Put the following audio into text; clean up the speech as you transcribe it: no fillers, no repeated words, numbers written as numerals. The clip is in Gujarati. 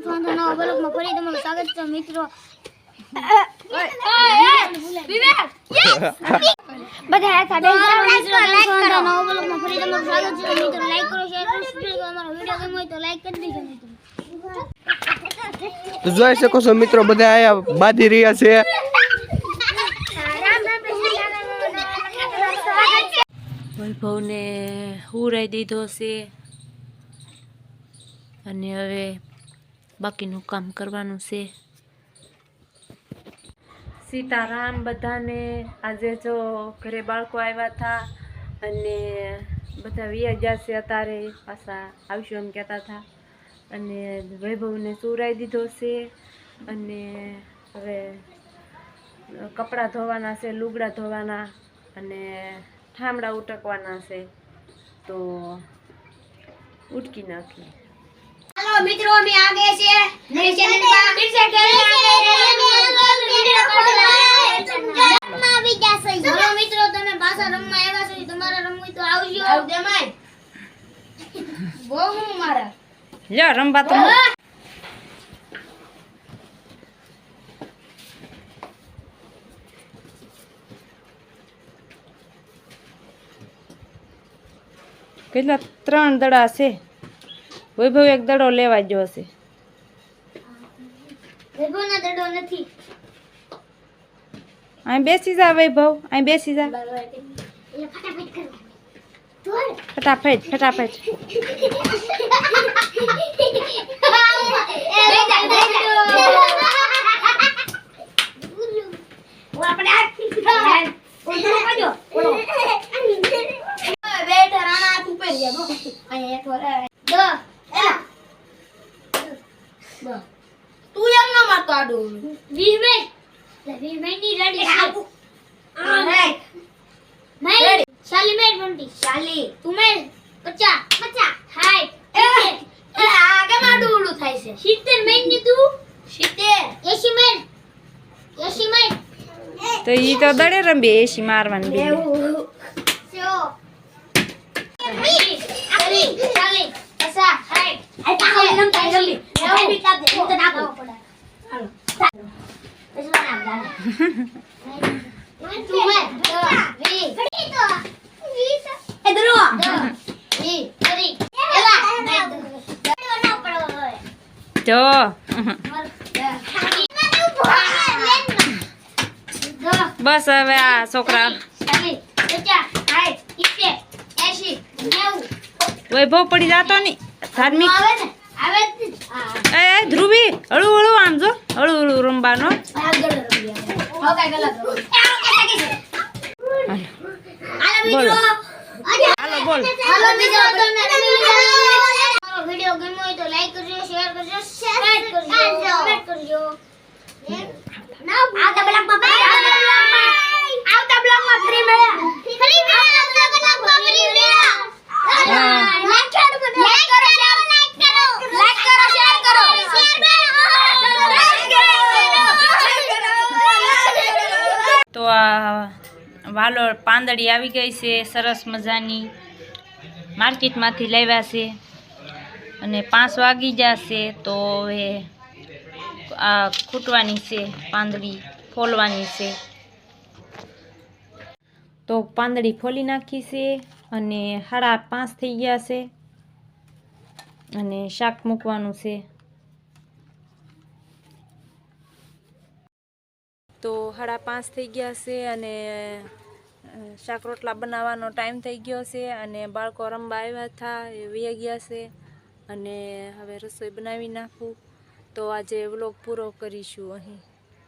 નવા બ્લોગમાં ફરી તમારું સ્વાગત છે મિત્રો. બધા નવા બ્લોગમાં ફરી તમારું સ્વાગત છે મિત્રો. લાઈક કરો, શેર કરો, સબસ્ક્રાઇબ કરો. અમારો વિડિયો ગમ્યો હોય તો લાઈક કરી દેજો મિત્રો. તો જોઈ શકો છો મિત્રો, બધા આયા બાંધી રહ્યા છે. વૈભવને હુરાઈ દીધો છે અને હવે બાકીનું કામ કરવાનું છે. સીતારામ બધાને. આજે જો ઘરે બાળકો આવ્યા હતા અને બધા વિયા ગયા છે. અત્યારે પાછા આવશું એમ કહેતા હતા અને વૈભવને સુરાઈ દીધો છે અને હવે કપડાં ધોવાના છે, લુગડા ધોવાના અને ઠામડા ઉટકવાના છે. તો ઉટકી નાખીએ. हेलो मित्रों, मैं आ गए से मेरे चैनल पर फिर से हेलो मित्रों, તમે પાછા રમવા આવ્યા છો. તમારે રમવું તો આવજો. આવજે માય બહુ હું મારા લ્યો રમવા તો કેટલા 3 દડા છે. વૈભવ એક દડો લેવા ગયો હશે. વૈભવનો દડો નથી. અહીં બેસી જા વૈભવ, અહીં બેસી જા. ફટાફટ ફટાફટ. તું એમ ના મારતો આડો 20 મિનિટ ની રેડી છે. નહીં શાલી મેર બનતી શાલી તું મેર 50 હાય આગે માડું ઉડું થાય છે. 70 મિનિટ ની તું 70 80 મિનિટ તો ઈ તો દડે રમે 80 મારવાની બે. શાલી એસા હાય આ તાવ નમ તાઈ જલ્દી એ બીતા દે તો નાખો પડે. હાલો એસા નામ દાને તું મે 20 ઘડી તો 20 એ દરો 20 કરી એલા ના પડો હોય જો બસ હવે આ છોકરા વૈભવ પડી જાતો નહીં. ધાર્મિક એ ધ્રુવી હળું હળું આમ જો, હળું હળું રમવાનો. બોલો હાલો બોલ. વિડિયો ગમ્યો હોય તો લાઈક કરજો, શેર કરજો, સબસ્ક્રાઇબ કરજો, કમેન્ટ કરજો. આવતા બ્લોગમાં ફ્રી મળ્યા. તો આ વાલોળ પાંદડી આવી ગઈ છે સરસ મજાની. માર્કેટમાંથી લાવ્યા છે અને 5 વાગી જશે. તો હવે આ ખૂટવાની છે પાંદડી, ફોલવાની છે. તો પાંદડી ફોલી નાખી છે અને 5:30 થઈ ગયા છે અને શાક મૂકવાનું છે. તો 5:30 થઈ ગયા છે અને શાક રોટલા બનાવવાનો ટાઈમ થઈ ગયો છે અને બાળકો રમવા આવ્યા હતા એ વહી ગયા છે અને હવે રસોઈ બનાવી નાખું. તો આજે વ્લોગ પૂરો કરીશું અહીં.